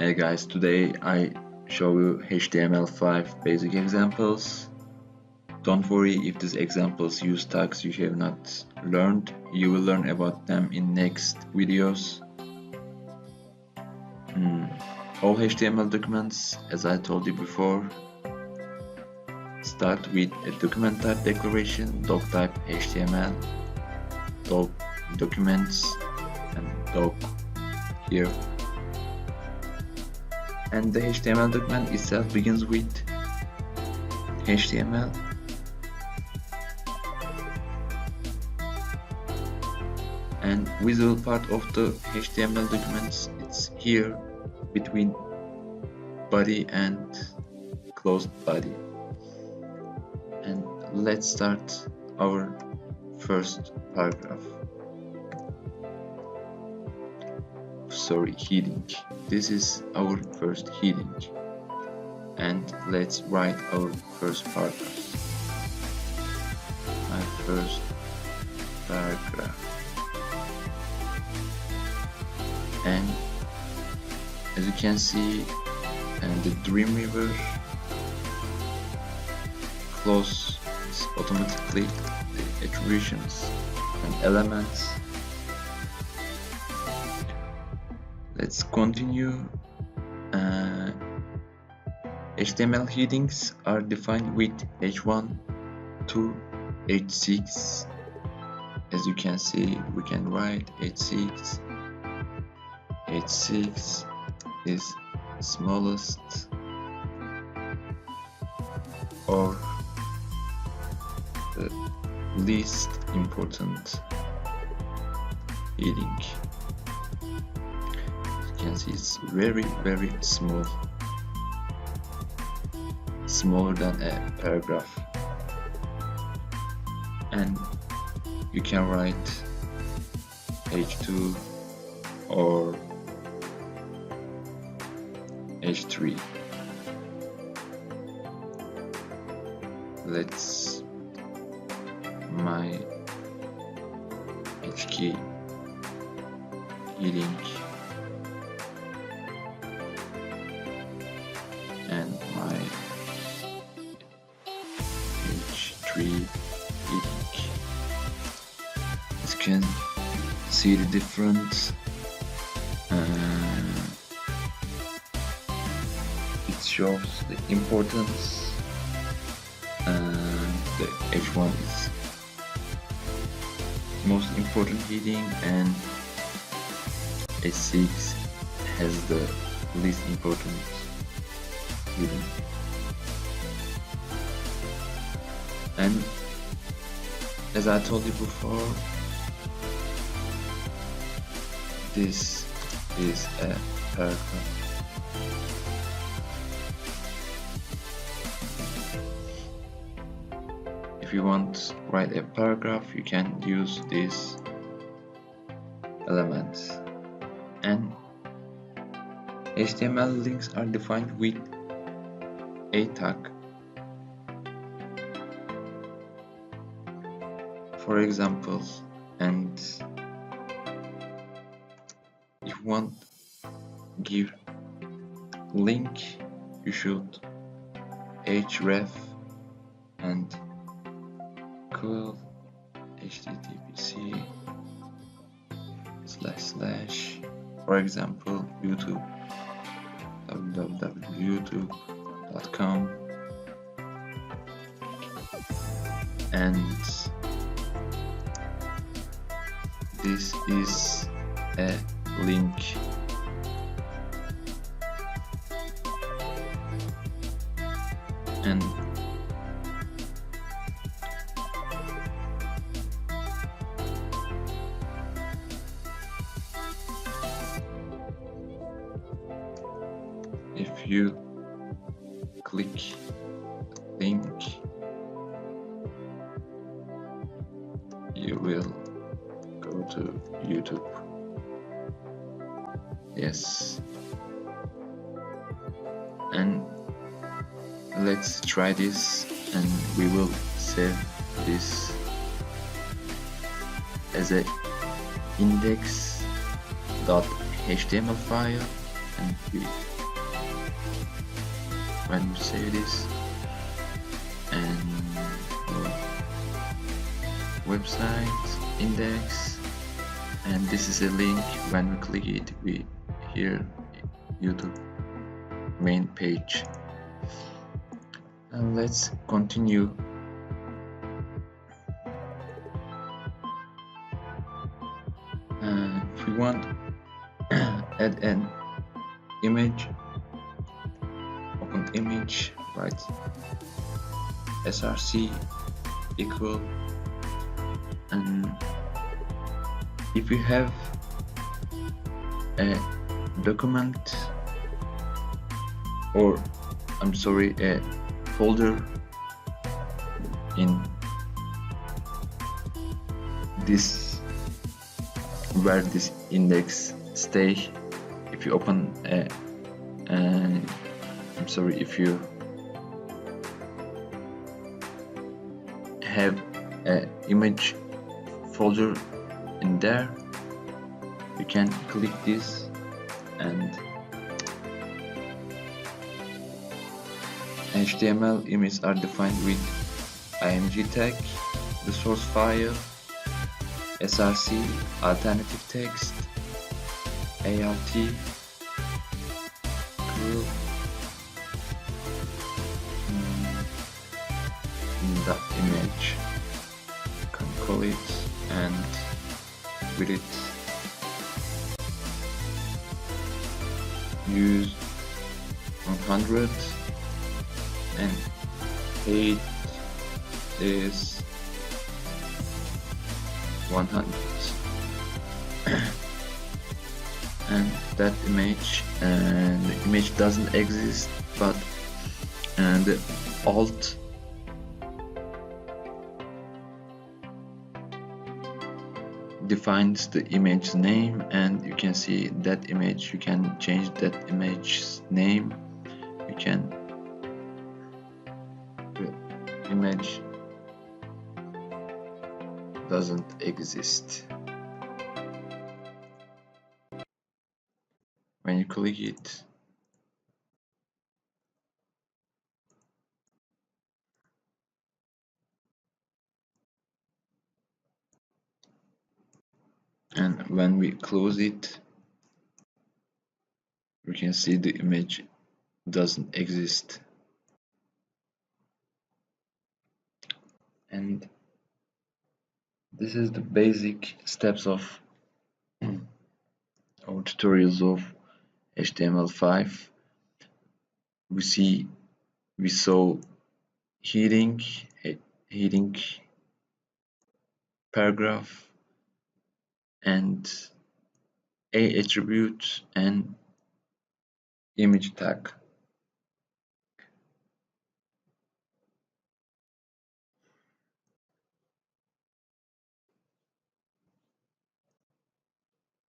Hey guys, today I show you HTML5 basic examples. Don't worry if these examples use tags you have not learned. You will learn about them in next videos. All HTML documents, as I told you before, start with a document type declaration, doctype HTML, doc documents, and doc here. And the HTML document itself begins with HTML. And visible part of the HTML documents, it's here between body and closed body. And let's start our first paragraph. Heading. This is our first heading, and let's write our first paragraph. My first paragraph, and as you can see, the Dreamweaver closes automatically the attributions and elements. Let's continue. HTML headings are defined with h1 to h6. As you can see, we can write h6. h6 is smallest or the least important heading. You can see it's very small, smaller than a paragraph, and you can write h2 or h3. Let's my hk heading and my h3 heading. As you can see the difference, it shows the importance. The h1 is most important heading and h6 has the least important heading. And as I told you before, this is a paragraph. If you want to write a paragraph, you can use these elements. And HTML links are defined with a tag. For examples, and if you want give link, you should href and equal httpc / for example YouTube, www.youtube.com, and this is a link. And if you click link, you will go to YouTube. Yes. And let's try this, and we will save this as a index.html file, and we when we save this and website index, and this is a link. When we click it, we here YouTube main page. And let's continue. If we want add an image, open image, write src equal, and if you have a document, or I'm sorry, a folder in this where this index stay, if you open a I'm sorry, if you have a image folder in there, you can click this and HTML images are defined with img tag, the source file, src, alternative text, alt, group, dot image, can call it, and width, use 100, and height is 100. And that image, and the image doesn't exist, but the alt defines the image name, and you can see that image. You can change that image's name. You can image doesn't exist. When you click it, and when we close it, we can see the image doesn't exist. And this is the basic steps of our tutorials of HTML5. We saw heading, paragraph, and a attribute and image tag.